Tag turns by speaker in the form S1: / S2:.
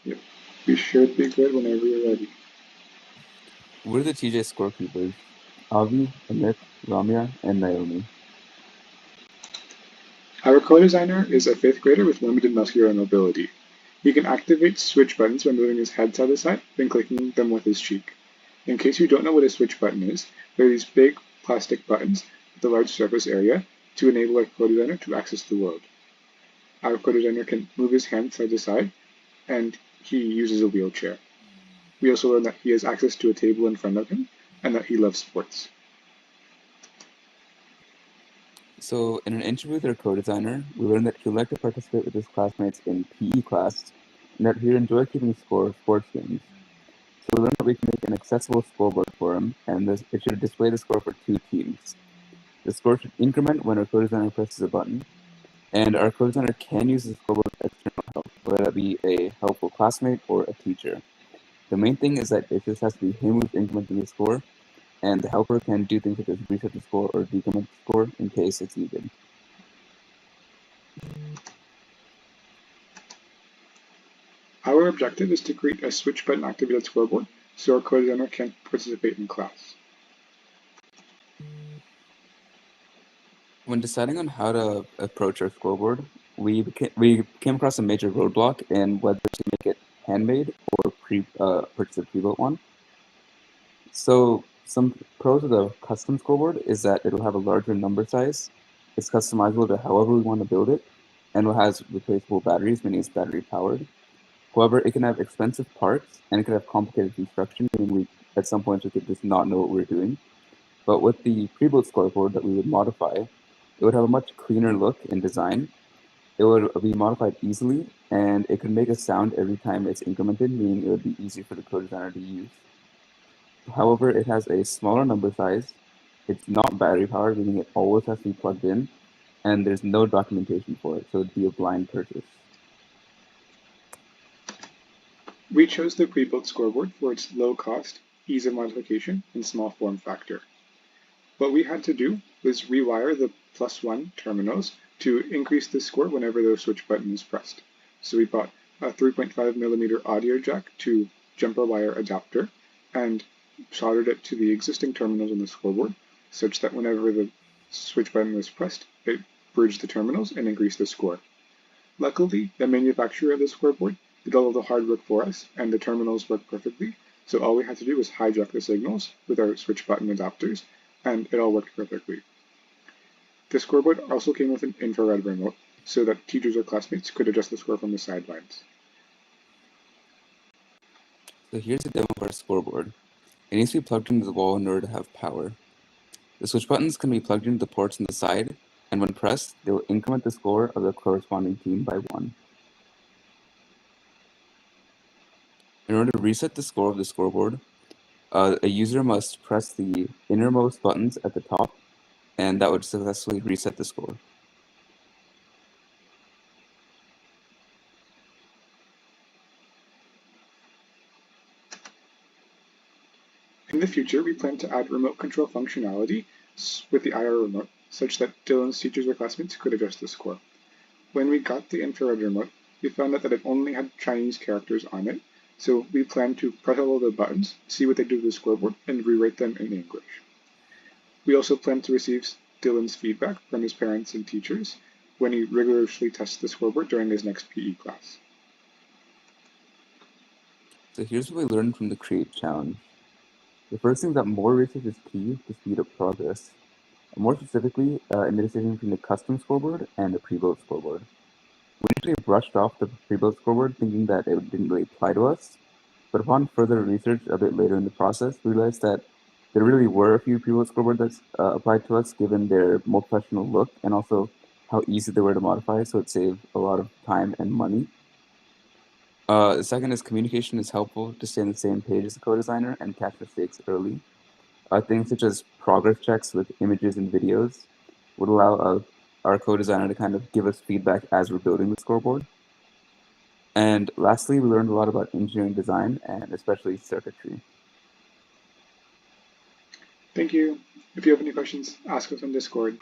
S1: Yep. We should be good whenever you're ready.
S2: We're the TJ Scorekeepers. Avi, Amit, Ramya, and Naomi.
S1: Our co-designer is a fifth grader with limited muscular mobility. He can activate switch buttons by moving his head side to side, then clicking them with his cheek. In case you don't know what a switch button is, they're these big plastic buttons with a large surface area to enable our co-designer to access the world. Our co-designer can move his hand side to side, and he uses a wheelchair. We also learn that he has access to a table in front of him, and that he loves sports.
S2: So, in an interview with our co-designer, we learned that he would like to participate with his classmates in PE class, and that he'd enjoy keeping score of sports games. So we learned that we can make an accessible scoreboard for him, and it should display the score for two teams. The score should increment when our co-designer presses a button, and our co-designer can use the scoreboard with external help, whether that be a helpful classmate or a teacher. The main thing is that it just has to be him who's incrementing the score, and the helper can do things such as reset the score or decrement the score in case it's needed.
S1: Our objective is to create a switch button activated scoreboard so our co-designer can participate in class.
S2: When deciding on how to approach our scoreboard, we came across a major roadblock in whether to make it handmade or purchase a pre-built one. So some pros of the custom scoreboard is that it'll have a larger number size. It's customizable to however we want to build it, and it has replaceable batteries, meaning it's battery powered. However, it can have expensive parts and it can have complicated construction, meaning at some points we could just not know what we're doing. But with the pre-built scoreboard that we would modify, it would have a much cleaner look and design. It would be modified easily, and it could make a sound every time it's incremented, meaning it would be easy for the co-designer to use. However, it has a smaller number size. It's not battery powered, meaning it always has to be plugged in, and there's no documentation for it, so it'd be a blind purchase.
S1: We chose the pre-built scoreboard for its low cost, ease of modification, and small form factor. What we had to do was rewire the +1 terminals to increase the score whenever the switch button is pressed. So we bought a 3.5mm audio jack to jumper wire adapter and soldered it to the existing terminals on the scoreboard such that whenever the switch button was pressed, it bridged the terminals and increased the score. Luckily, the manufacturer of the scoreboard did all of the hard work for us, and the terminals worked perfectly, so all we had to do was hijack the signals with our switch button adapters, and it all worked perfectly. The scoreboard also came with an infrared remote, so that teachers or classmates could adjust the score from the sidelines.
S2: So here's a demo of our scoreboard. It needs to be plugged into the wall in order to have power. The switch buttons can be plugged into the ports on the side, and when pressed, they will increment the score of the corresponding team by 1. In order to reset the score of the scoreboard, a user must press the innermost buttons at the top, and that would successfully reset the score.
S1: In the future, we plan to add remote control functionality with the IR remote, such that Dylan's teachers or classmates could adjust the score. When we got the infrared remote, we found out that it only had Chinese characters on it, so we planned to press all of the buttons, see what they do to the scoreboard, and rewrite them in English. We also plan to receive Dylan's feedback from his parents and teachers when he rigorously tests the scoreboard during his next PE class.
S2: So here's what we learned from the Create Challenge. The first thing is that more research is key to speed up progress. More specifically, in the decision between the custom scoreboard and the pre-built scoreboard. We initially brushed off the pre-built scoreboard thinking that it didn't really apply to us, but upon further research a bit later in the process, we realized that there really were a few pre-built scoreboards that applied to us given their more professional look and also how easy they were to modify, so it saved a lot of time and money. The second is communication is helpful to stay on the same page as the co-designer and catch mistakes early. Things such as progress checks with images and videos would allow our co-designer to kind of give us feedback as we're building the scoreboard. And lastly, we learned a lot about engineering design and especially circuitry.
S1: Thank you. If you have any questions, ask us on Discord.